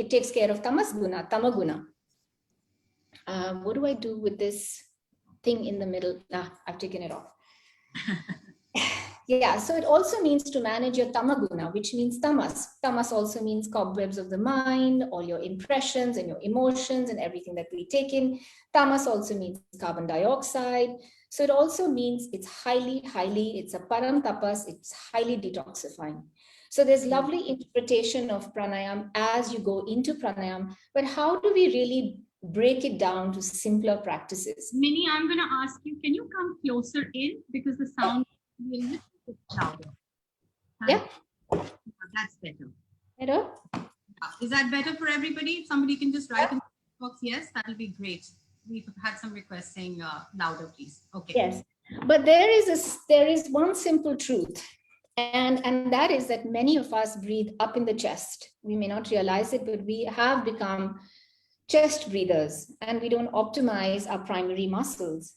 it takes care of tamasguna, tamaguna. What do I do with this thing in the middle? I've taken it off. Yeah, so it also means to manage your tamaguna, which means tamas. Tamas also means cobwebs of the mind, all your impressions and your emotions and everything that we take in. Tamas also means carbon dioxide. So it also means it's it's a param tapas, it's highly detoxifying. So there's lovely interpretation of pranayam as you go into pranayam, but how do we really break it down to simpler practices? Mini, I'm going to ask you, can you come closer in because the sound is a little bit louder? Yeah. That's better. Better? Is that better for everybody? If somebody can just write in the box, yes, that'll be great. We've had some requests saying louder, please. Okay. Yes, but there is one simple truth, and that is that many of us breathe up in the chest. We may not realize it, but we have become chest breathers, and we don't optimize our primary muscles.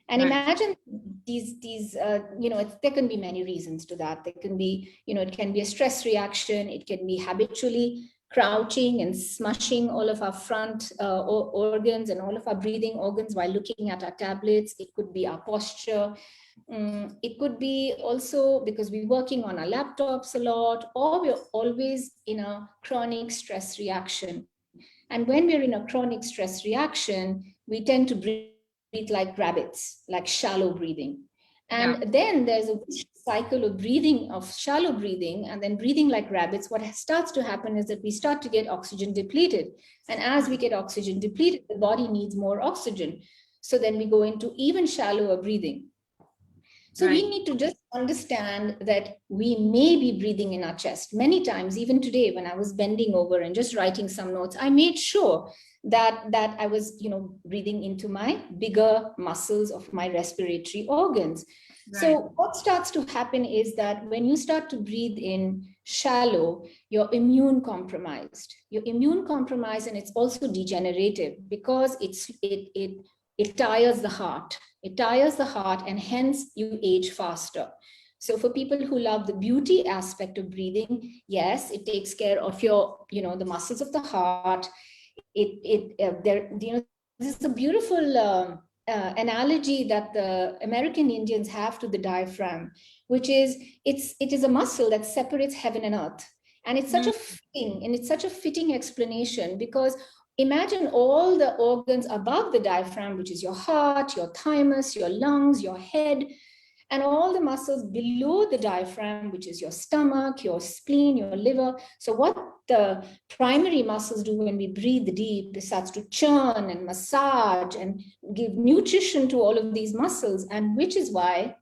And imagine these there can be many reasons to that. There can be, it can be a stress reaction. It can be habitually crouching and smushing all of our front organs and all of our breathing organs while looking at our tablets. It could be our posture. It could be also because we're working on our laptops a lot, or we're always in a chronic stress reaction. And when we're in a chronic stress reaction, we tend to breathe like rabbits, like shallow breathing. And then there's a cycle of breathing, of shallow breathing, and then breathing like rabbits. What starts to happen is that we start to get oxygen depleted. And as we get oxygen depleted, the body needs more oxygen. So then we go into even shallower breathing. So we need to just understand that we may be breathing in our chest. Many times, even today, when I was bending over and just writing some notes, I made sure that I was, breathing into my bigger muscles of my respiratory organs. So what starts to happen is that when you start to breathe in shallow, you're immune compromised. You're immune compromised, and it's also degenerative because it tires the heart. It tires the heart, and hence you age faster. So for people who love the beauty aspect of breathing, yes, it takes care of your, the muscles of the heart. This is a beautiful analogy that the American Indians have to the diaphragm, which is it is a muscle that separates heaven and earth. And it's such a fitting explanation, because imagine all the organs above the diaphragm, which is your heart, your thymus, your lungs, your head, and all the muscles below the diaphragm, which is your stomach, your spleen, your liver. So what the primary muscles do when we breathe deep, it starts to churn and massage and give nutrition to all of these muscles, and which is why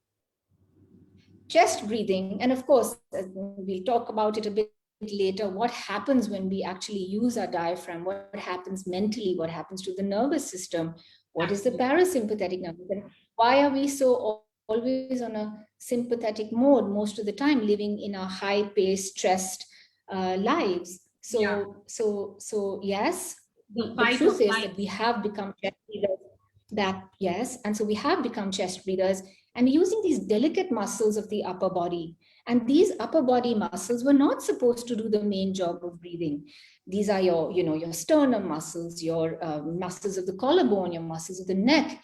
chest breathing, and of course, we'll talk about it a bit later, what happens when we actually use our diaphragm, what happens mentally, what happens to the nervous system, what is the parasympathetic nervous system, why are we so always on a sympathetic mode most of the time, living in our high-paced, stressed lives. So yes, the truth is that we have become chest breathers. And so we have become chest breathers, and using these delicate muscles of the upper body. And these upper body muscles were not supposed to do the main job of breathing. These are your, your sternum muscles, your muscles of the collarbone, your muscles of the neck.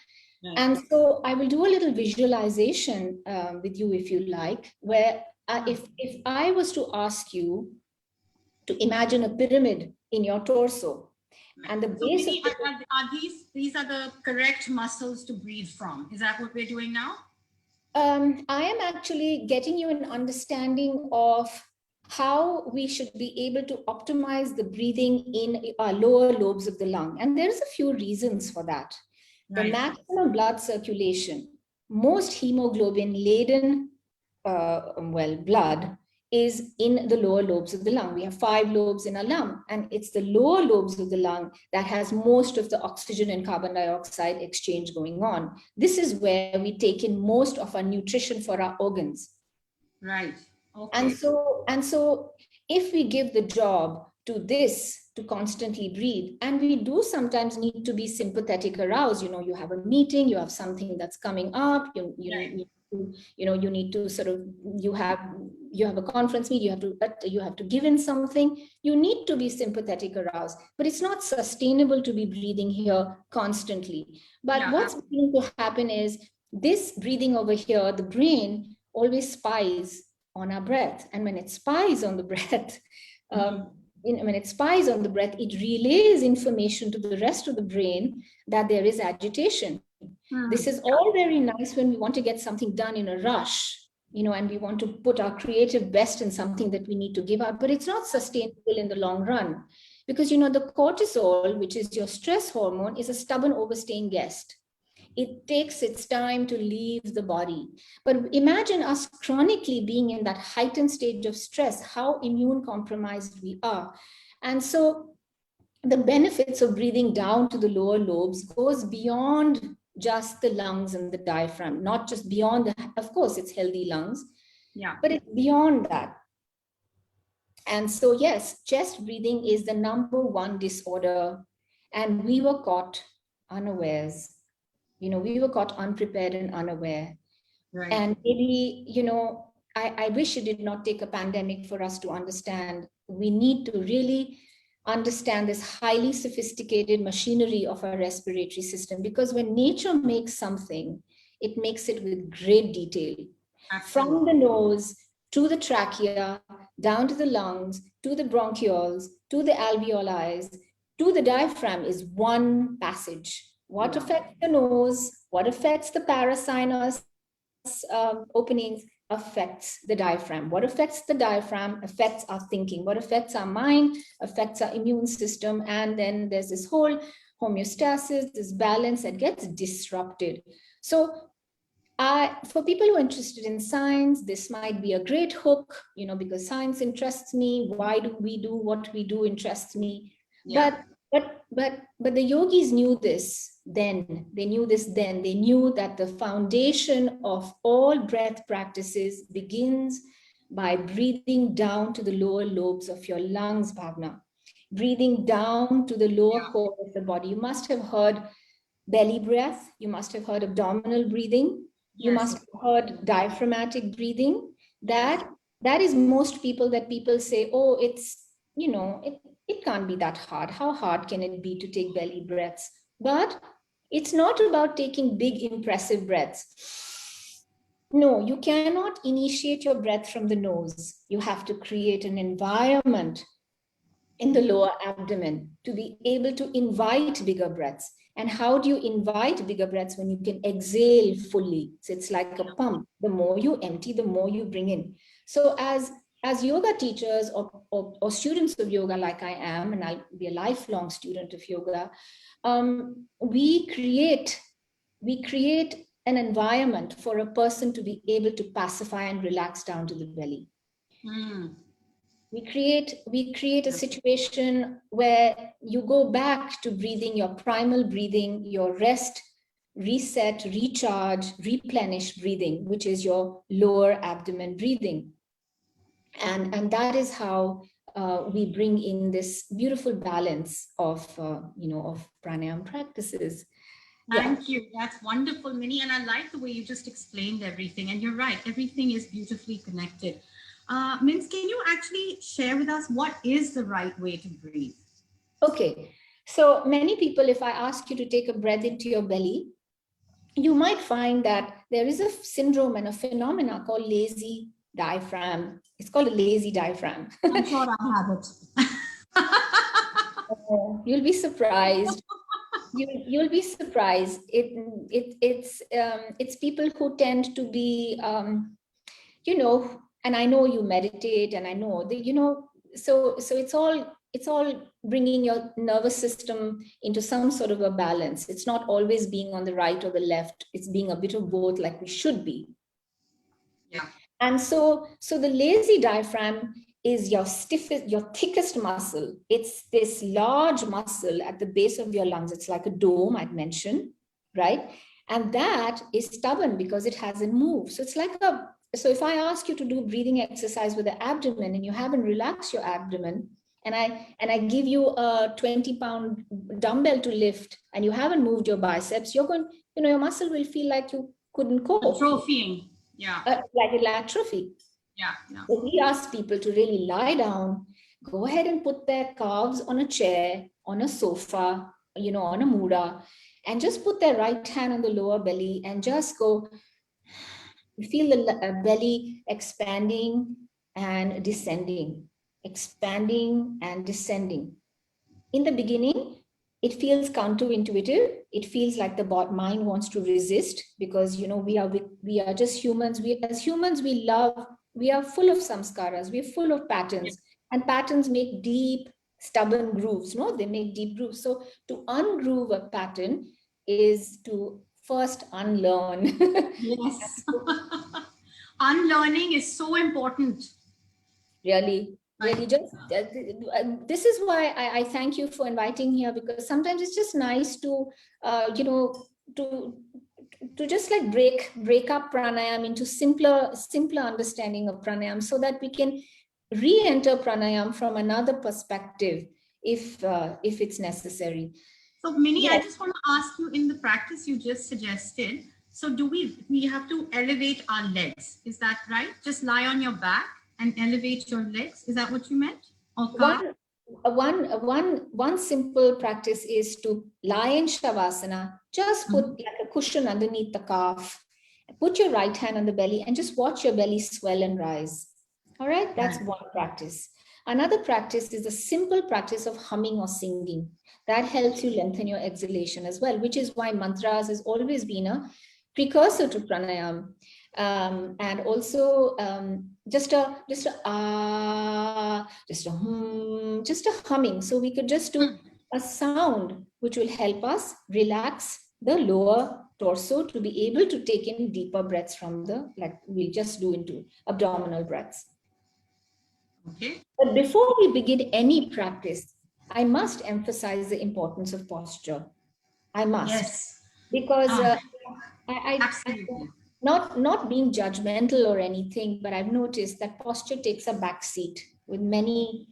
And so I will do a little visualization with you, if you like, where if I was to ask you to imagine a pyramid in your torso, and the base these are the correct muscles to breathe from. Is that what we're doing now? I am actually getting you an understanding of how we should be able to optimize the breathing in our lower lobes of the lung. And there's a few reasons for that. The maximum blood circulation, most hemoglobin-laden blood is in the lower lobes of the lung. We have 5 lobes in a lung, and it's the lower lobes of the lung that has most of the oxygen and carbon dioxide exchange going on. This is where we take in most of our nutrition for our organs. Right. Okay. And so if we give the job to this, to constantly breathe, and we do sometimes need to be sympathetic aroused, you have a meeting, you have something that's coming up, you to, you need to sort of, you have a conference meet, you have to give in something, you need to be sympathetic aroused, but it's not sustainable to be breathing here constantly. But what's going to happen is this breathing over here, the brain always spies on our breath. And when it spies on the breath, when it spies on the breath, it relays information to the rest of the brain that there is agitation. This is all very nice when we want to get something done in a rush, and we want to put our creative best in something that we need to give out, but it's not sustainable in the long run. Because, the cortisol, which is your stress hormone, is a stubborn overstaying guest. It takes its time to leave the body. But imagine us chronically being in that heightened stage of stress, how immune compromised we are. And so the benefits of breathing down to the lower lobes goes beyond just the lungs and the diaphragm, not just beyond, of course, it's healthy lungs, but it's beyond that. And so, yes, chest breathing is the #1 disorder. And we were caught unawares. We were caught unprepared and unaware. Right. And maybe, I wish it did not take a pandemic for us to understand. We need to really understand this highly sophisticated machinery of our respiratory system, because when nature makes something, it makes it with great detail. Absolutely. From the nose to the trachea, down to the lungs, to the bronchioles, to the alveoli, to the diaphragm is one passage. What affects the nose, what affects the parasinus openings affects the diaphragm. What affects the diaphragm affects our thinking. What affects our mind affects our immune system. And then there's this whole homeostasis, this balance that gets disrupted. So for people who are interested in science, this might be a great hook, because science interests me. Why do we do what we do interests me. Yeah. But the yogis knew this then. They knew this then. They knew that the foundation of all breath practices begins by breathing down to the lower lobes of your lungs, Bhavna. Breathing down to the lower core of the body. You must have heard belly breath. You must have heard abdominal breathing. You must have heard diaphragmatic breathing. That is most people that people say, oh, it's, it can't be that hard. How hard can it be to take belly breaths? But it's not about taking big, impressive breaths. No, you cannot initiate your breath from the nose. You have to create an environment in the lower abdomen to be able to invite bigger breaths. And how do you invite bigger breaths? When you can exhale fully. So it's like a pump. The more you empty, the more you bring in. So as yoga teachers or students of yoga, like I am, and I'll be a lifelong student of yoga, we create an environment for a person to be able to pacify and relax down to the belly. We create a situation where you go back to breathing, your primal breathing, your rest, reset, recharge, replenish breathing, which is your lower abdomen breathing. And that is how we bring in this beautiful balance of pranayam practices. Thank you. That's wonderful, Mini. And I like the way you just explained everything. And you're right, everything is beautifully connected. Mins, can you actually share with us what is the right way to breathe? Okay. So many people, if I ask you to take a breath into your belly, you might find that there is a syndrome and a phenomena called lazy diaphragm. It's called a lazy diaphragm. I'm sure I have it. You'll be surprised. You'll be surprised. It's people who tend to be, and I know you meditate, and I know that, so it's all bringing your nervous system into some sort of a balance. It's not always being on the right or the left. It's being a bit of both, like we should be. Yeah. And so the lazy diaphragm is your thickest muscle. It's this large muscle at the base of your lungs. It's like a dome, I'd mentioned, right? And that is stubborn because it hasn't moved. So it's like so if I ask you to do breathing exercise with the abdomen and you haven't relaxed your abdomen, and I give you a 20-pound dumbbell to lift and you haven't moved your biceps, you're going, your muscle will feel like you couldn't cope. Atrophying. Yeah. Like it'll atrophy. Yeah. Yeah. So we ask people to really lie down, go ahead and put their calves on a chair, on a sofa, on a muda, and just put their right hand on the lower belly and just go. Feel the belly expanding and descending, expanding and descending. In the beginning, it feels counterintuitive. It feels like the mind wants to resist because we are just humans. As humans we are full of samskaras. We're full of patterns, and patterns make deep, stubborn grooves. No, they make deep grooves. So to ungroove a pattern is to first unlearn. Yes. Unlearning is so important. Really just this is why I thank you for inviting here, because sometimes it's just nice to to just like break up pranayam into simpler understanding of pranayam, so that we can re-enter pranayam from another perspective if it's necessary. So Mini, Yes. I just want to ask you, in the practice you just suggested, so do we have to elevate our legs? Is that right? Just lie on your back and elevate your legs. Is that what you meant? Okay. One simple practice is to lie in shavasana, just put like a cushion underneath the calf, put your right hand on the belly and just watch your belly swell and rise. All right, that's one practice. Another practice is a simple practice of humming or singing. That helps you lengthen your exhalation as well, which is why mantras has always been a precursor to pranayam. And also just a humming. So we could just do a sound which will help us relax the lower torso to be able to take in deeper breaths from like we'll just do into abdominal breaths. Okay. But before we begin any practice, I must emphasize the importance of posture. I must. Yes. Because Absolutely. not being judgmental or anything, but I've noticed that posture takes a backseat with many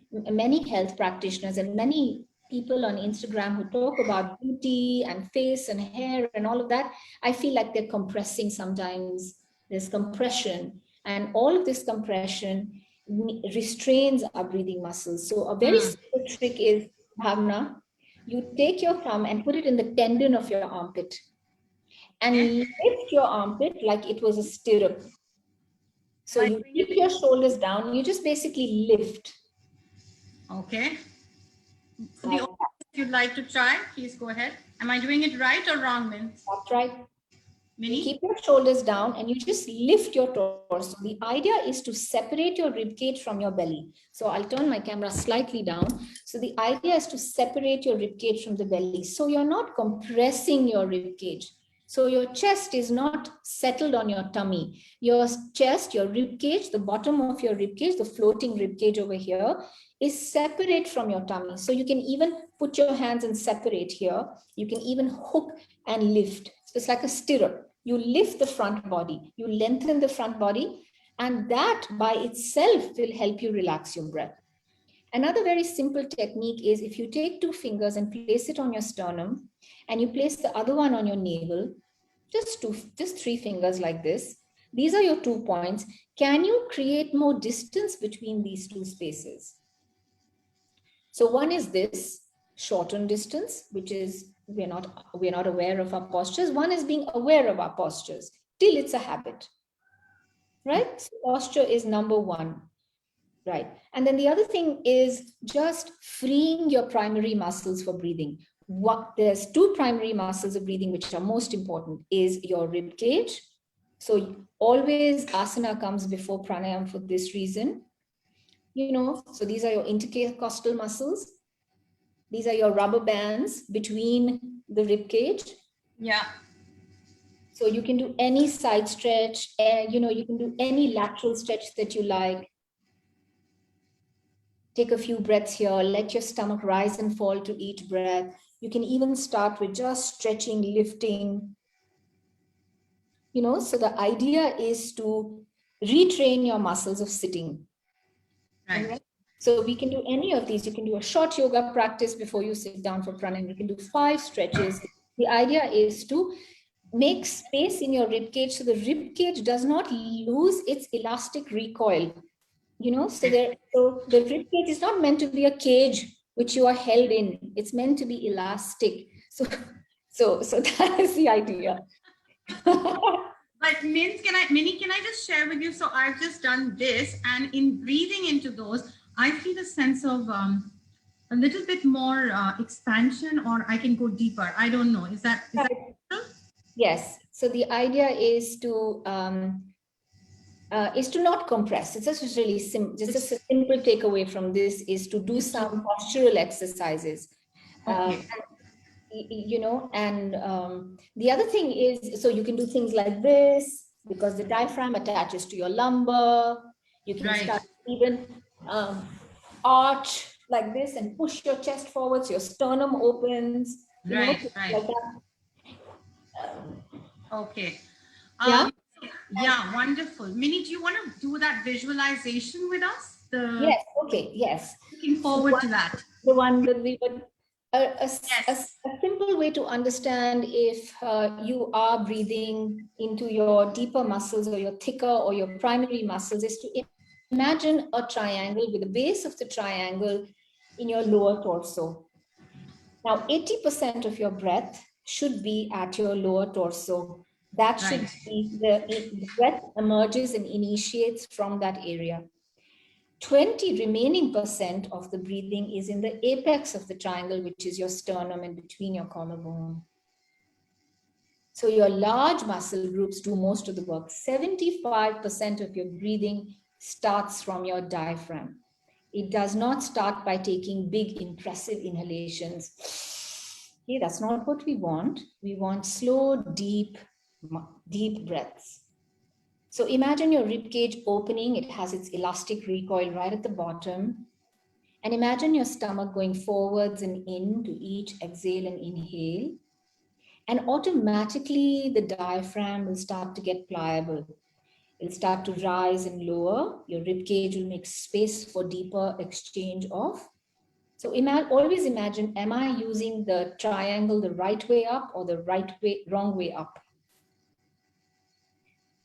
health practitioners and many people on Instagram who talk about beauty and face and hair and all of that. I feel like they're compressing sometimes. There's compression, and all of this compression restrains our breathing muscles. So a very simple trick is, Bhavna, you take your thumb and put it in the tendon of your armpit and lift your armpit like it was a stirrup. So you keep your shoulders down, you just basically lift. Okay. For the audience, if you'd like to try, please go ahead. Am I doing it right or wrong, Mint? That's right. Mini? You keep your shoulders down and you just lift your torso. The idea is to separate your rib cage from your belly. So I'll turn my camera slightly down. So the idea is to separate your rib cage from the belly. So you're not compressing your rib cage. So your chest is not settled on your tummy. Your chest, your rib cage, the bottom of your rib cage, the floating rib cage over here is separate from your tummy. So you can even put your hands and separate here. You can even hook and lift. So it's like a stirrup. You lift the front body, you lengthen the front body, and that by itself will help you relax your breath. Another very simple technique is if you take two fingers and place it on your sternum and you place the other one on your navel, just 3 fingers like this. These are your 2 points. Can you create more distance between these two spaces? So one is this shortened distance, which is we're not aware of our postures. One is being aware of our postures till it's a habit, right? So posture is number one, right? And then the other thing is just freeing your primary muscles for breathing. There's 2 primary muscles of breathing which are most important is your rib cage. So always asana comes before pranayam for this reason. So these are your intercostal muscles. These are your rubber bands between the rib cage. Yeah. So you can do any side stretch, you can do any lateral stretch that you like. Take a few breaths here, let your stomach rise and fall to each breath. You can even start with just stretching, lifting. So the idea is to retrain your muscles of sitting. Right. So we can do any of these. You can do a short yoga practice before you sit down for pranayam. You can do 5 stretches. The idea is to make space in your rib cage so the rib cage does not lose its elastic recoil. So the rib cage is not meant to be a cage which you are held in. It's meant to be elastic. So that is the idea. But Mini, can I just share with you? So I've just done this, and in breathing into those, I feel a sense of a little bit more expansion, or I can go deeper. I don't know. Is that true? Yes. So the idea is to not compress. It's just really just a simple takeaway from this is to do some postural exercises. Okay. And the other thing is, so you can do things like this because the diaphragm attaches to your lumbar. You can start even arch like this and push your chest forwards, your sternum opens. Right. Like that. Okay. Yeah. Yeah, wonderful. Mini, do you want to do that visualization with us? Yes. Okay. Yes. Looking forward to that. The one that we would. A simple way to understand if you are breathing into your deeper muscles or your thicker or your primary muscles is to imagine a triangle with the base of the triangle in your lower torso. Now, 80% of your breath should be at your lower torso. That should be the breath emerges and initiates from that area. 20 remaining % of the breathing is in the apex of the triangle, which is your sternum and between your collarbone. So your large muscle groups do most of the work. 75% of your breathing starts from your diaphragm. It does not start by taking big, impressive inhalations. Okay, that's not what we want. We want slow, deep breaths. So imagine your rib cage opening. It has its elastic recoil right at the bottom. And imagine your stomach going forwards and in to each exhale and inhale. And automatically the diaphragm will start to get pliable. It'll start to rise and lower. Your rib cage will make space for deeper exchange of. So always imagine, am I using the triangle the right way up or the wrong way up?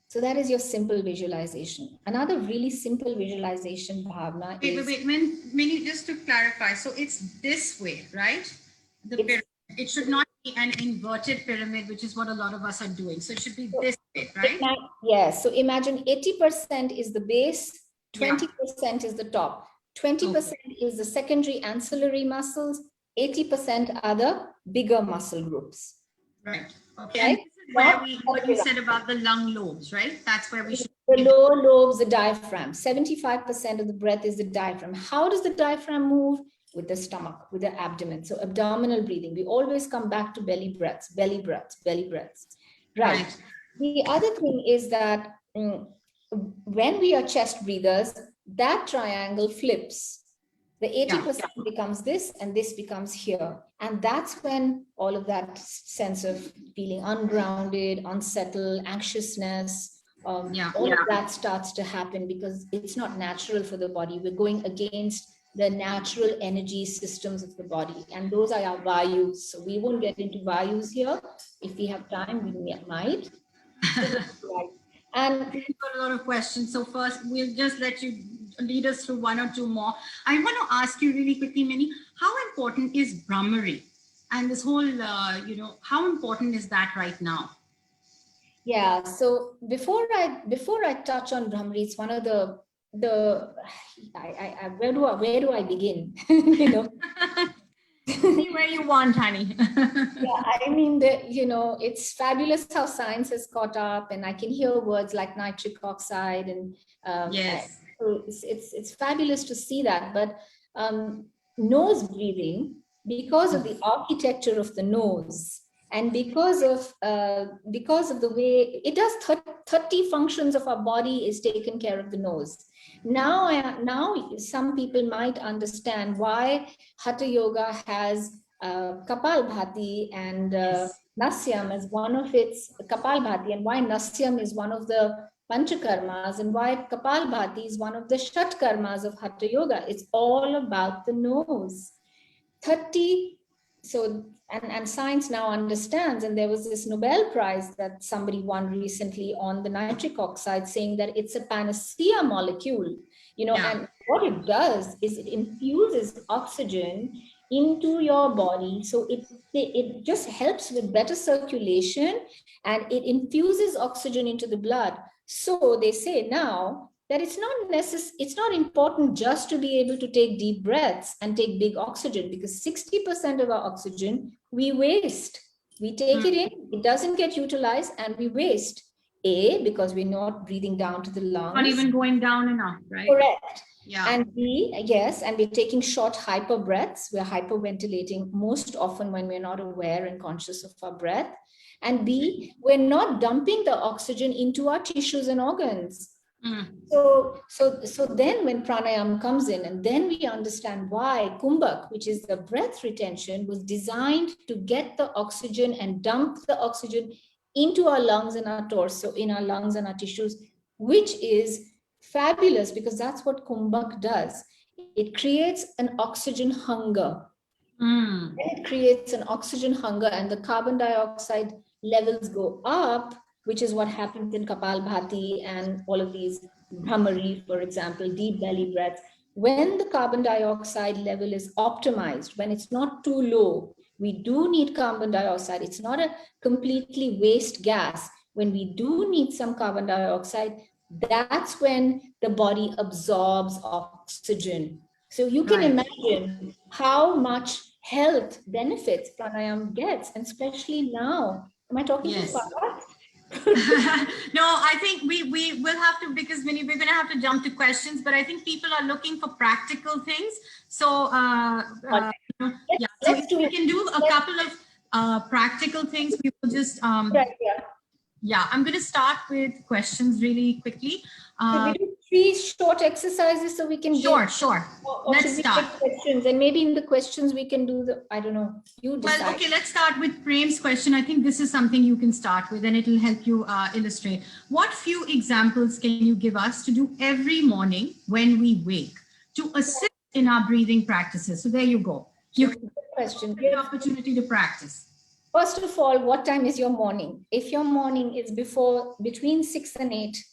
So that is your simple visualization. Another really simple visualization, Bhavna, is... Wait, Mini, just to clarify, so it's this way, right? The pyramid. It should not be an inverted pyramid, which is what a lot of us are doing. So it should be this way, right? Yes. So imagine 80% is the base, 20% is the top, 20% is the secondary ancillary muscles, 80% are the bigger muscle groups. Right. Okay. Right? And this is where what you said about the lung lobes, right? That's where we should. The lower lobes, the diaphragm. 75% of the breath is the diaphragm. How does the diaphragm move? With the stomach, with the abdomen. So abdominal breathing. We always come back to belly breaths, belly breaths, belly breaths. Right. The other thing is that when we are chest breathers, that triangle flips. The 80% becomes this and this becomes here. And that's when all of that sense of feeling ungrounded, unsettled, anxiousness, all of that starts to happen because it's not natural for the body. We're going against the natural energy systems of the body. And those are our vayus. So we won't get into vayus here. If we have time, we might. And we've got a lot of questions. So first, we'll just let you lead us through one or two more. I want to ask you really quickly, Mini, how important is Brahmari? And this whole, how important is that right now? Yeah, so before I touch on Brahmari, it's one of where do I begin? See where you want, honey. I mean, it's fabulous how science has caught up, and I can hear words like nitric oxide, and so it's fabulous to see that. But nose breathing, because of the architecture of the nose, and because of the way it does 30 functions of our body is taken care of the nose. Now some people might understand why Hatha Yoga has Kapalbhati and Nasyam as one of its Kapalbhati, and why Nasyam is one of the Panchakarmas, and why Kapalbhati is one of the Shatkarmas of Hatha Yoga. It's all about the nose. 30 so and science now understands, and there was this Nobel Prize that somebody won recently on the nitric oxide, saying that it's a panacea molecule, and what it does is it infuses oxygen into your body. So it just helps with better circulation, and it infuses oxygen into the blood. So they say now that it's not important just to be able to take deep breaths and take big oxygen, because 60% of our oxygen we waste. We take it in, it doesn't get utilized, and we waste. A, because we're not breathing down to the lungs. Not even going down enough, right? Correct. Yeah. And B, yes, and we're taking short hyper breaths. We're hyperventilating most often when we're not aware and conscious of our breath. And B, we're not dumping the oxygen into our tissues and organs. So then when pranayam comes in, and then we understand why kumbhak, which is the breath retention, was designed to get the oxygen and dump the oxygen into our lungs and our torso, in our lungs and our tissues, which is fabulous, because that's what kumbhak does. It creates an oxygen hunger. It creates an oxygen hunger, and the carbon dioxide levels go up, which is what happens in Kapalbhati and all of these Bhramari, for example, deep belly breaths. When the carbon dioxide level is optimized, when it's not too low, we do need carbon dioxide. It's not a completely waste gas. When we do need some carbon dioxide, that's when the body absorbs oxygen. So you can imagine how much health benefits pranayam gets, and especially now. Am I talking too fast? No, I think we will have to, because we're going to have to jump to questions, but I think people are looking for practical things. So, so if we can do a couple of practical things, we will just, yeah, I'm going to start with questions really quickly. Should we do 3 short exercises so we can Sure. Or Let's start. Questions, and maybe in the questions we can do the, I don't know, you decide. Well, okay, let's start with Prem's question. I think this is something you can start with, and it will help you illustrate. What few examples can you give us to do every morning when we wake to assist in our breathing practices? So there you go. You can question. An opportunity to practice. First of all, what time is your morning? If your morning is between 6 and 8,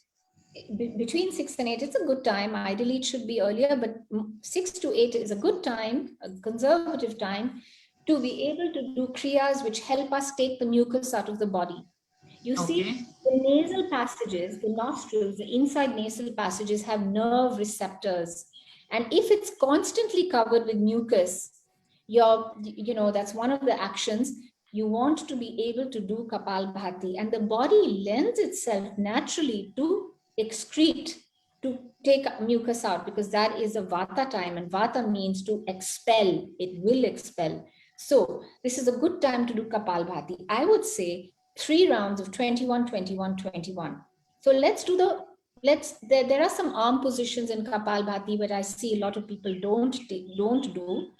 it's a good time. Ideally, it should be earlier, but 6 to 8 is a good time, a conservative time, to be able to do kriyas which help us take the mucus out of the body. You see, the nasal passages, the nostrils, the inside nasal passages have nerve receptors. And if it's constantly covered with mucus, that's one of the actions. You want to be able to do Kapalbhati, and the body lends itself naturally to excrete, to take mucus out, because that is a vata time, and vata means to expel. It will expel. So this is a good time to do Kapalbhati. I would say 3 rounds of 21, 21, 21. So let's do there are some arm positions in Kapalbhati, but I see a lot of people don't do.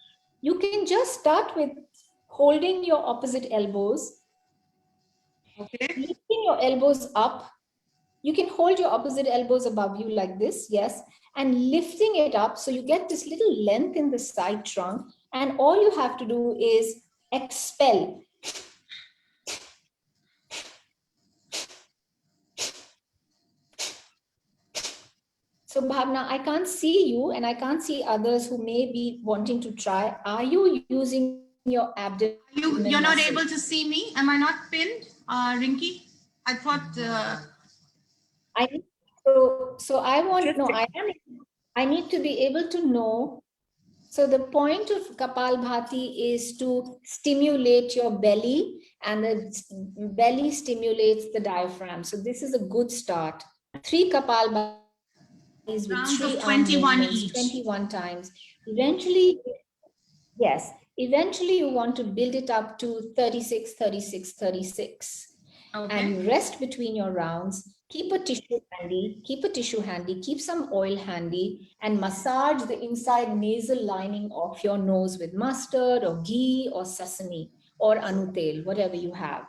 You can just start with holding your opposite elbows, lifting your elbows up. You can hold your opposite elbows above you like this, yes, and lifting it up so you get this little length in the side trunk, and all you have to do is expel. So Bhavna, I can't see you, and I can't see others who may be wanting to try. Are you using your abdomen? You're not able to see me? Am I not pinned, Rinki? I thought... I need to be able to know. So the point of Kapalbhati is to stimulate your belly, and the belly stimulates the diaphragm. So this is a good start. 3 Kapalbhatis with 3 21 each. 21 times. Eventually you want to build it up to 36, 36, 36. And rest between your rounds. Keep a tissue handy, keep some oil handy, and massage the inside nasal lining of your nose with mustard or ghee or sesame or anutel, whatever you have.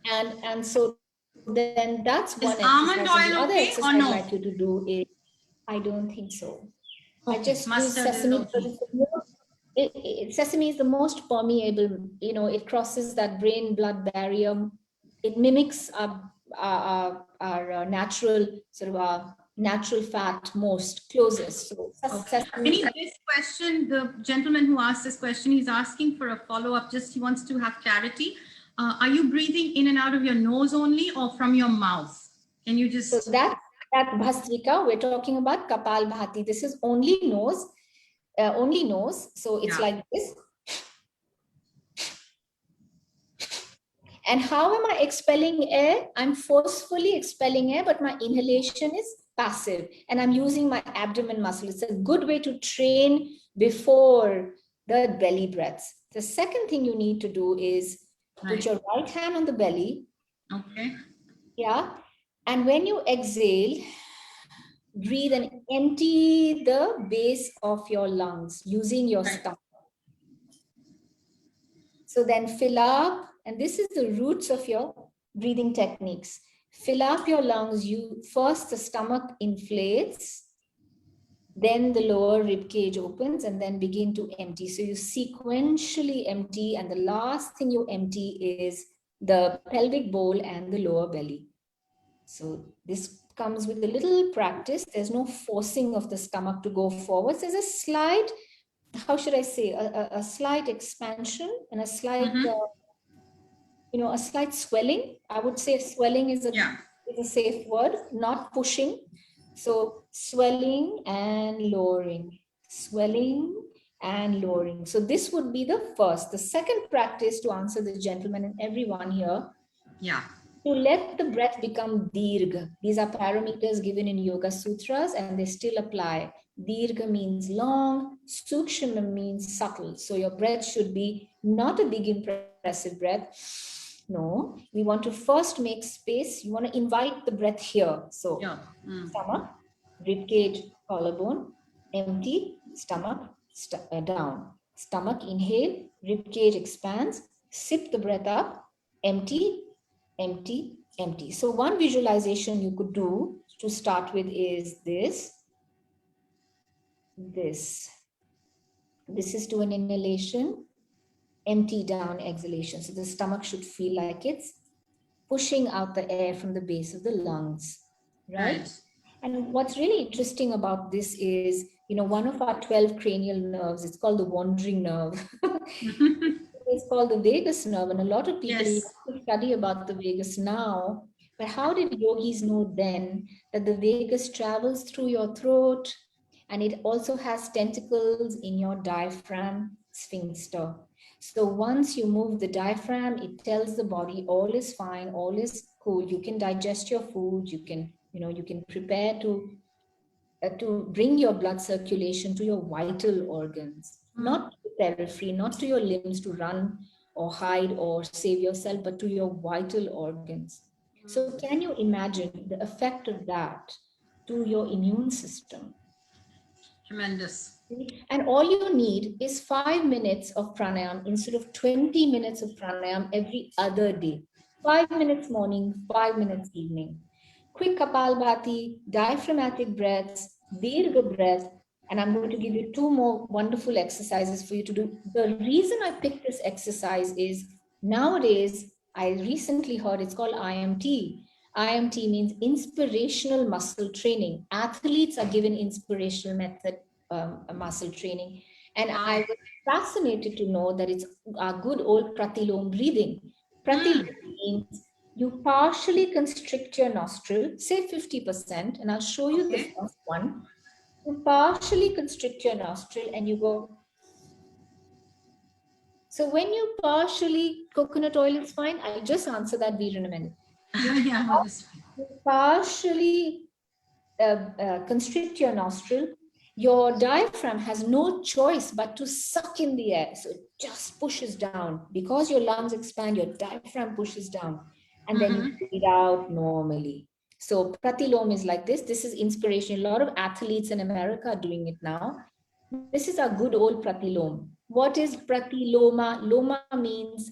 And so then that's one exercise. Almond oil the other okay exercise or no? I'd like you to do is, I don't think so. Okay. I just use sesame because sesame is the most permeable, it crosses that brain-blood barrier. It mimics our natural sort of our natural fat most closest. So Okay. This question, the gentleman who asked this question, he's asking for a follow-up. Just he wants to have clarity. Are you breathing in and out of your nose only or from your mouth? Can you just... So that Bhastrika, we're talking about Kapalbhati. This is only nose. So it's like this. And how am I expelling air? I'm forcefully expelling air, but my inhalation is passive. And I'm using my abdomen muscle. It's a good way to train before the belly breaths. The second thing you need to do is put your right hand on the belly. Okay. Yeah. And when you exhale, breathe and empty the base of your lungs using your stomach. So then fill up, and this is the roots of your breathing techniques. Fill up your lungs. First the stomach inflates, then the lower rib cage opens, and then begin to empty. So you sequentially empty, and the last thing you empty is the pelvic bowl and the lower belly. So this comes with a little practice. There's no forcing of the stomach to go forwards. There's a slight, how should I say, a slight expansion and a slight, a slight swelling. I would say swelling is a safe word, not pushing. So swelling and lowering, swelling and lowering. So this would be the first. The second practice, to answer the gentleman and everyone here, to let the breath become dirgha. These are parameters given in Yoga Sutras and they still apply. Dirgha means long, sukshma means subtle. So your breath should be not a big impressive breath. No, we want to first make space. You want to invite the breath here. So stomach, rib cage, collarbone, empty, stomach, down. Stomach, inhale, rib cage expands, sip the breath up, empty, empty, empty. So one visualization you could do to start with is this. This is to an inhalation, empty down exhalation. So the stomach should feel like it's pushing out the air from the base of the lungs, right? And what's really interesting about this is, one of our 12 cranial nerves, it's called the wandering nerve. It's called the vagus nerve, and a lot of people study about the vagus now. But how did yogis know then that the vagus travels through your throat and it also has tentacles in your diaphragm sphincter? So once you move the diaphragm, it tells the body all is fine, all is cool. You can digest your food. You can, you can prepare to bring your blood circulation to your vital organs, not to the periphery, not to your limbs to run or hide or save yourself, but to your vital organs. So can you imagine the effect of that to your immune system? Tremendous. And all you need is 5 minutes of pranayam instead of 20 minutes of pranayam every other day. 5 minutes morning, 5 minutes evening. Quick Kapalbhati, diaphragmatic breaths, Dirgha breath, and I'm going to give you 2 more wonderful exercises for you to do. The reason I picked this exercise is nowadays, I recently heard it's called IMT. IMT means inspirational muscle training. Athletes are given inspirational method muscle training. And I was fascinated to know that it's a good old pratilom breathing. Pratilom means you partially constrict your nostril, say 50%, and I'll show you the first one. You partially constrict your nostril and you go. So when you partially, coconut oil is fine. I'll just answer that Veer in a minute. You partially constrict your nostril. Your diaphragm has no choice but to suck in the air. So it just pushes down. Because your lungs expand, your diaphragm pushes down. And then you breathe out normally. So pratilom is like this. This is inspiration. A lot of athletes in America are doing it now. This is a good old pratilom. What is pratiloma? Loma means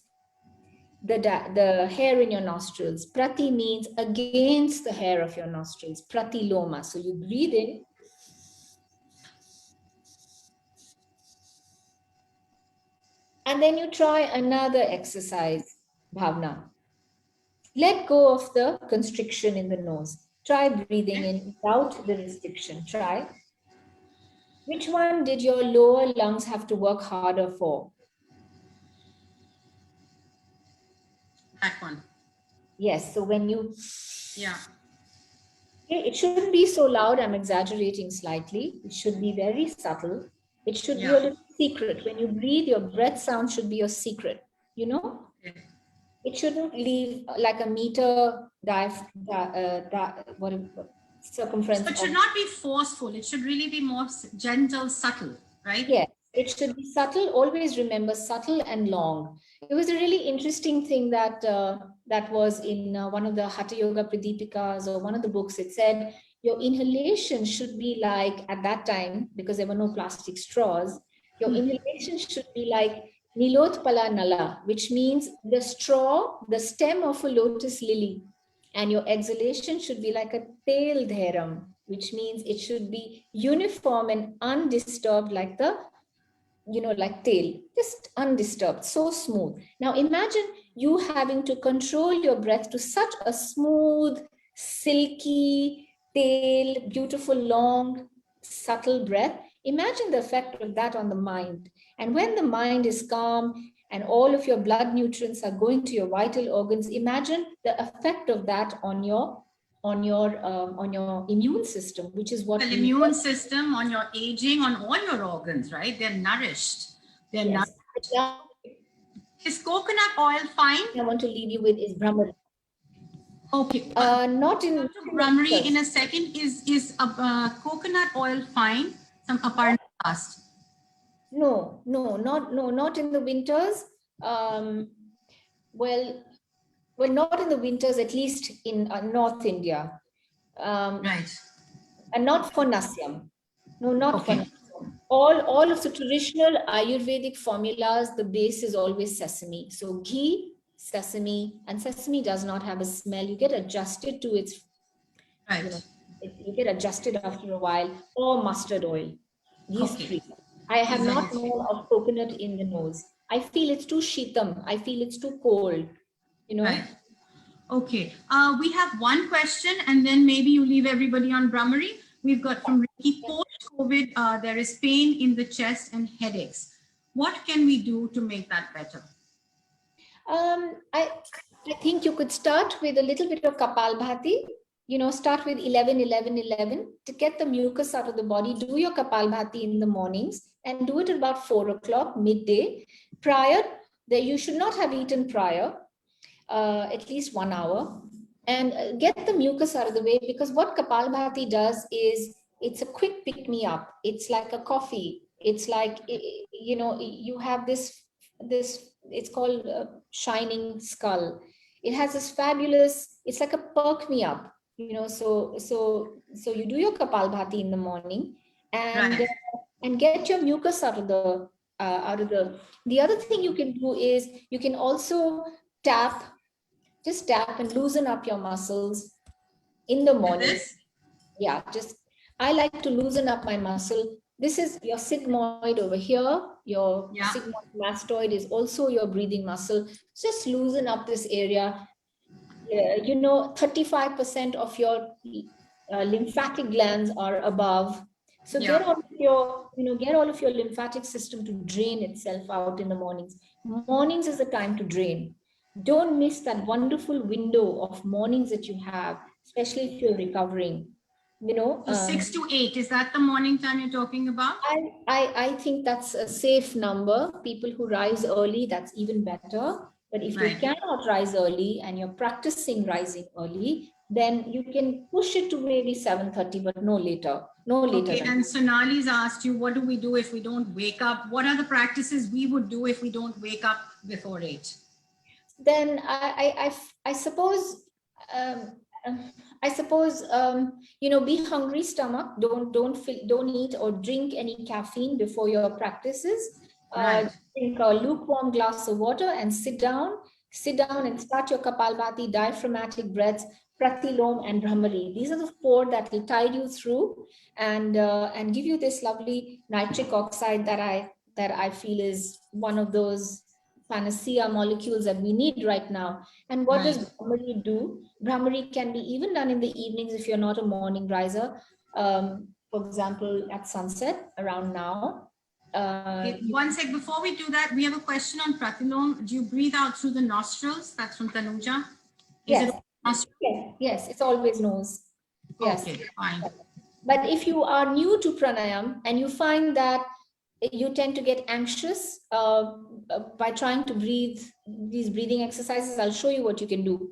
the hair in your nostrils. Prati means against the hair of your nostrils. Pratiloma. So you breathe in. And then you try another exercise, Bhavna. Let go of the constriction in the nose. Try breathing in without the restriction. Try. Which one did your lower lungs have to work harder for? That one. Yes. So when you... Yeah. It shouldn't be so loud. I'm exaggerating slightly. It should be very subtle. It should be a little secret. When you breathe, your breath sound should be your secret. You know? Okay. It shouldn't leave like a meter circumference. So it should not be forceful. It should really be more gentle, subtle, right? Yes, it should be subtle. Always remember subtle and long. It was a really interesting thing that that was in one of the Hatha Yoga Pradipikas or one of the books. It said your inhalation should be like, at that time, because there were no plastic straws, your inhalation should be like Nilotpala Nala, which means the straw, the stem of a lotus lily. And your exhalation should be like a tail dheram, which means it should be uniform and undisturbed, like the, like tail, just undisturbed, so smooth. Now imagine you having to control your breath to such a smooth, silky tail, beautiful, long, subtle breath. Imagine the effect of that on the mind. And when the mind is calm and all of your blood nutrients are going to your vital organs, imagine the effect of that on your immune system, which is what immune system, on your aging, on all your organs, right? They're nourished. They're yes. nourished. Is coconut oil fine? I want to leave you with is Brahmari. Okay. Not in Brahmari in a second. Is coconut oil fine? Some apparent past. No, not in the winters. Well, not in the winters, at least in North India. Right. And not for Nasyam. No, not for Nasyam. All of the traditional Ayurvedic formulas, the base is always sesame. So ghee, sesame, and sesame does not have a smell. You get adjusted to its, you get adjusted after a while, or mustard oil. These three. I have not known of coconut in the nose. I feel it's too shitam. I feel it's too cold, Right. Okay. We have one question, and then maybe you leave everybody on Brahmari. We've got from Ricky, post-COVID, there is pain in the chest and headaches. What can we do to make that better? I think you could start with a little bit of Kapalbhati. Start with 11, 11, 11 to get the mucus out of the body. Do your Kapalbhati in the mornings and do it at about 4 o'clock midday. Prior, that you should not have eaten prior, at least 1 hour, and get the mucus out of the way, because what Kapalbhati does is it's a quick pick me up. It's like a coffee. It's like, you have this, it's called shining skull. It has this fabulous, it's like a perk me up, so you do your Kapalbhati in the morning and get your mucus out of the the other thing you can do is you can also just tap and loosen up your muscles in the morning. Yeah, I like to loosen up my muscle. This is your sigmoid over here. Your sigmoid mastoid is also your breathing muscle. Just loosen up this area. 35% of your lymphatic glands are above. So get all of your lymphatic system to drain itself out in the mornings. Mornings is the time to drain. Don't miss that wonderful window of mornings that you have, especially if you're recovering. So 6 to 8, is that the morning time you're talking about? I think that's a safe number. People who rise early, that's even better. But if you cannot rise early and you're practicing rising early, then you can push it to maybe 7:30, but no later. Okay, and Sonali's asked you, what do we do if we don't wake up? What are the practices we would do if we don't wake up before 8? Then I suppose be hungry stomach. Don't eat or drink any caffeine before your practices. Drink a lukewarm glass of water and sit down and start your Kapalbhati, diaphragmatic breaths, Pratilom and Brahmari. These are the 4 that will tide you through and give you this lovely nitric oxide that I feel is one of those panacea molecules that we need right now. And what does Brahmari do? Brahmari can be even done in the evenings if you're not a morning riser. For example, at sunset around now. Okay, one sec, before we do that, we have a question on Pratilom. Do you breathe out through the nostrils? That's from Tanuja. Yes, yes, it's always nose. Yes. Okay, fine. But if you are new to pranayam and you find that you tend to get anxious by trying to breathe these breathing exercises, I'll show you what you can do.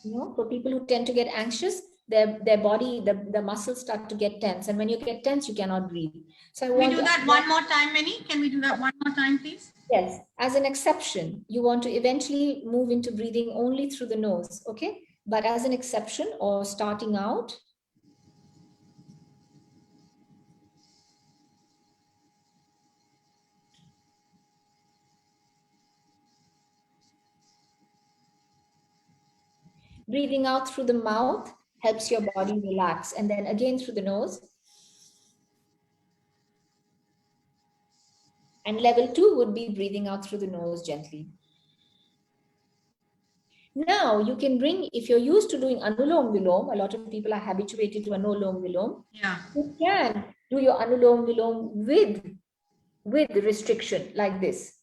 You know, for people who tend to get anxious, their body, the muscles start to get tense. And when you get tense, you cannot breathe. So I want to do that one more time, Mini? Can we do that one more time, please? Yes, as an exception, you want to eventually move into breathing only through the nose, okay? But as an exception or starting out, breathing out through the mouth helps your body relax. And then again through the nose. And level 2 would be breathing out through the nose gently. Now you can bring, if you're used to doing Anulom Vilom, a lot of people are habituated to Anulom Vilom. Yeah. You can do your Anulom Vilom with restriction like this.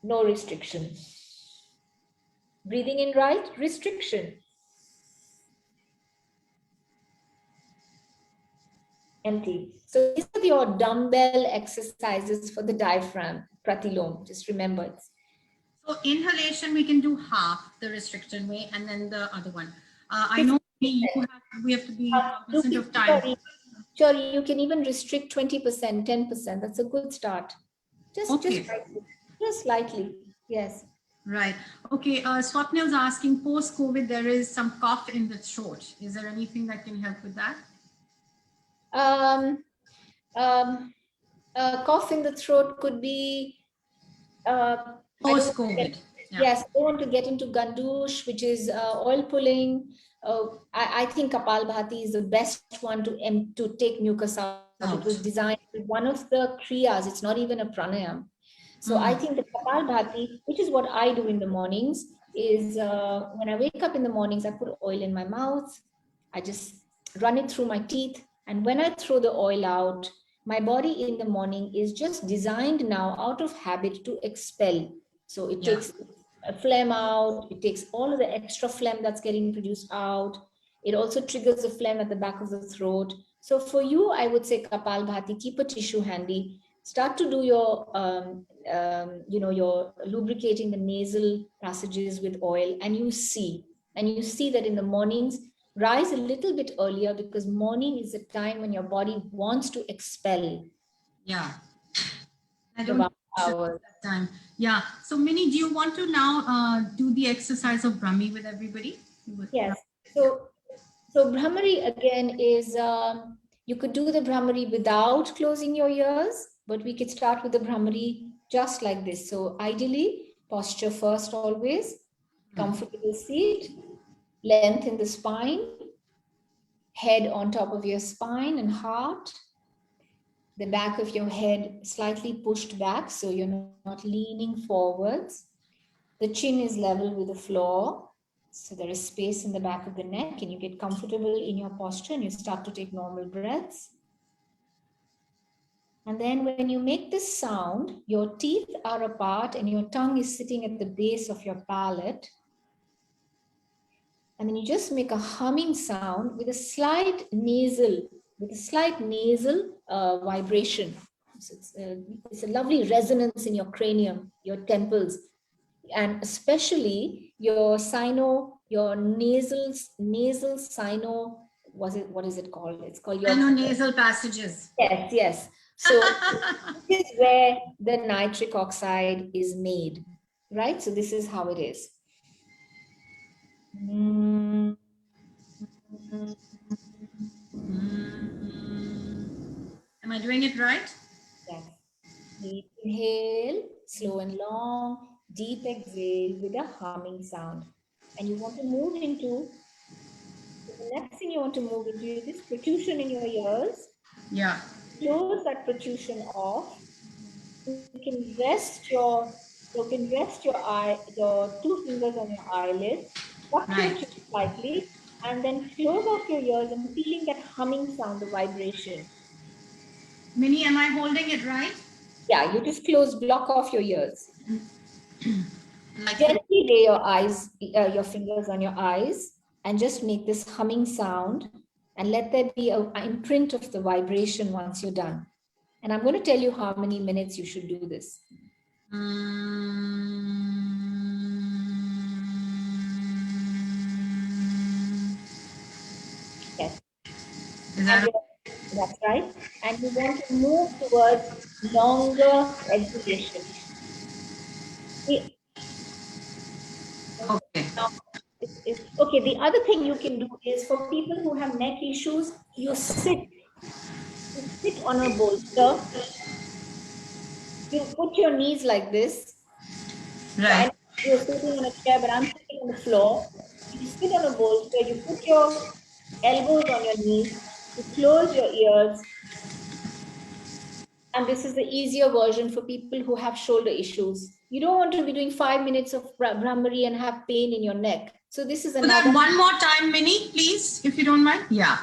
No restriction. Breathing in right, restriction. Empty. So these are your dumbbell exercises for the diaphragm, pratilom. Just remember it. So inhalation, we can do half the restriction way and then the other one. I know we have to be cognizant of time. Sure, you can even restrict 20%, 10%. That's a good start. Just slightly. Yes. Right. Okay. Swapnil's asking, post-COVID, there is some cough in the throat. Is there anything that can help with that? Cough in the throat could be post-COVID. Yes, I want to get into Gandush, which is oil pulling. I think Kapalbhati is the best one to take mucus out. It was designed with one of the kriyas. It's not even a pranayam. So I think the Kapalbhati, which is what I do in the mornings, is when I wake up in the mornings, I put oil in my mouth. I just run it through my teeth. And when I throw the oil out, my body in the morning is just designed now out of habit to expel. So it takes a phlegm out, it takes all of the extra phlegm that's getting produced out. It also triggers the phlegm at the back of the throat. So for you, I would say Kapalbhati, keep a tissue handy. Start to do your, your lubricating the nasal passages with oil, and you see that in the mornings, rise a little bit earlier because morning is the time when your body wants to expel. Yeah. I don't that time. Yeah. So Mini, do you want to now do the exercise of Brahmi with everybody? Yes. So Brahmari again is, you could do the Brahmari without closing your ears, but we could start with the Brahmari just like this. So ideally, posture first always, comfortable seat, length in the spine, head on top of your spine and heart, the back of your head slightly pushed back so you're not leaning forwards. The chin is level with the floor. So there is space in the back of the neck and you get comfortable in your posture and you start to take normal breaths. And then when you make this sound, your teeth are apart and your tongue is sitting at the base of your palate. And then you just make a humming sound with a slight nasal vibration. So it's a lovely resonance in your cranium, your temples, and especially your nasal sino, what is it called? It's called your nasal passages. Yes. So this is where the nitric oxide is made, right? So this is how it is. Am I doing it right? Yes. Deep inhale, slow and long, deep exhale with a humming sound. And you want to move into, the next thing you want to move into is this protrusion in your ears. Yeah. Close that protrusion off. You can rest your eye, your two fingers on your eyelids, tuck your Right. chin slightly, and then close off your ears and feeling that humming sound, the vibration. Mini, am I holding it right? Yeah, you just block off your ears. Like Gently lay your fingers on your eyes and just make this humming sound and let there be an imprint of the vibration once you're done. And I'm going to tell you how many minutes you should do this. Yes. Is that That's right. And you want to move towards longer exhalation. okay? Okay, the other thing you can do is for people who have neck issues, you sit on a bolster. You put your knees like this. Right. You're sitting on a chair, but I'm sitting on the floor. You sit on a bolster, you put your elbows on your knees, you close your ears. And this is the easier version for people who have shoulder issues. You don't want to be doing 5 minutes of Brahmari and have pain in your neck. So this is Do another. that one more time, Mini, please, if you don't mind. Yeah.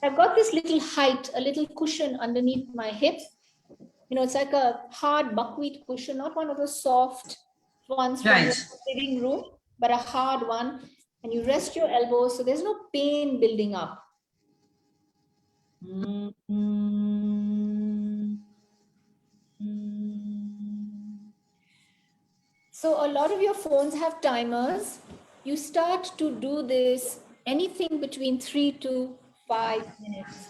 I've got this little height, a little cushion underneath my hip. You know, it's like a hard buckwheat cushion, not one of those soft ones from your living room, but a hard one. And you rest your elbows so there's no pain building up. So a lot of your phones have timers. You start to do this anything between 3 to 5 minutes.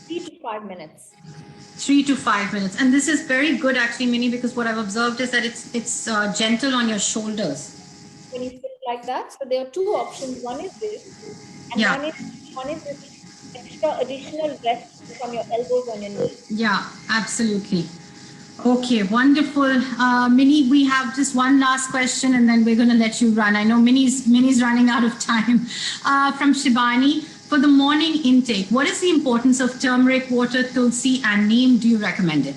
3 to 5 minutes. 3 to 5 minutes. And this is very good actually, Mini, because what I've observed is that it's gentle on your shoulders. When you sit like that, so there are two options. One is this, and one is this extra additional rest from your elbows on your knees. Yeah, absolutely. Okay, wonderful. Mini, we have just one last question and then we're going to let you run. I know Mini's running out of time. From Shibani, for the morning intake, what is the importance of turmeric water, tulsi and neem? Do you recommend it?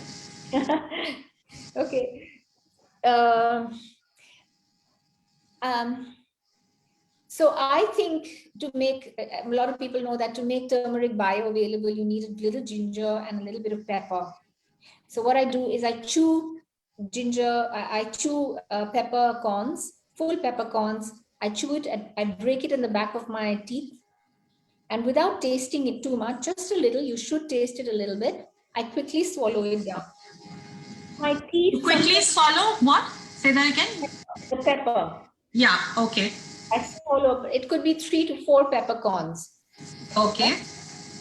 Okay. So I think to make, a lot of people know that to make turmeric bioavailable, you need a little ginger and a little bit of pepper. So what I do is I chew ginger, I chew peppercorns, full peppercorns. I chew it, and I break it in the back of my teeth. And without tasting it too much, just a little, you should taste it a little bit. I quickly swallow it down. My teeth. You quickly swallow what? Say that again. The pepper. Yeah, okay. I swallow, it could be 3 to 4 peppercorns. Okay.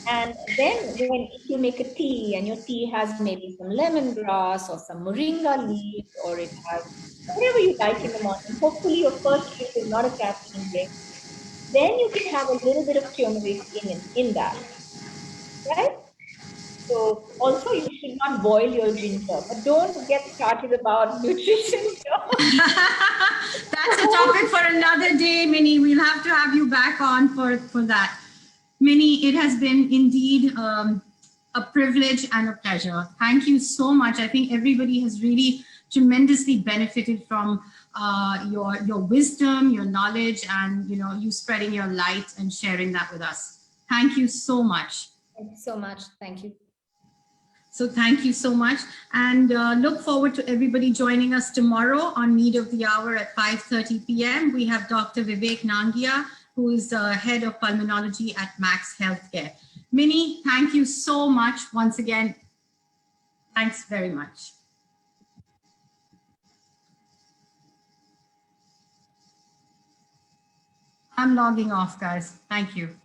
And then when you make a tea and your tea has maybe some lemongrass or some moringa leaves, or it has whatever you like in the morning, hopefully your first drink is not a caffeine drink, then you can have a little bit of turmeric in that, right? So also you should not boil your ginger, but don't get started about nutrition. That's a topic for another day, Mini. We'll have to have you back on for that. Mini, it has been indeed a privilege and a pleasure. Thank you so much. I think everybody has really tremendously benefited from your wisdom, your knowledge, and you spreading your light and sharing that with us. Thank you so much. Thank you so much. Thank you. So thank you so much, and look forward to everybody joining us tomorrow on Need of the Hour at 5:30 p.m. We have Dr. Vivek Nangia, who is head of pulmonology at Max Healthcare. Mini, thank you so much once again. Thanks very much. I'm logging off, guys. Thank you.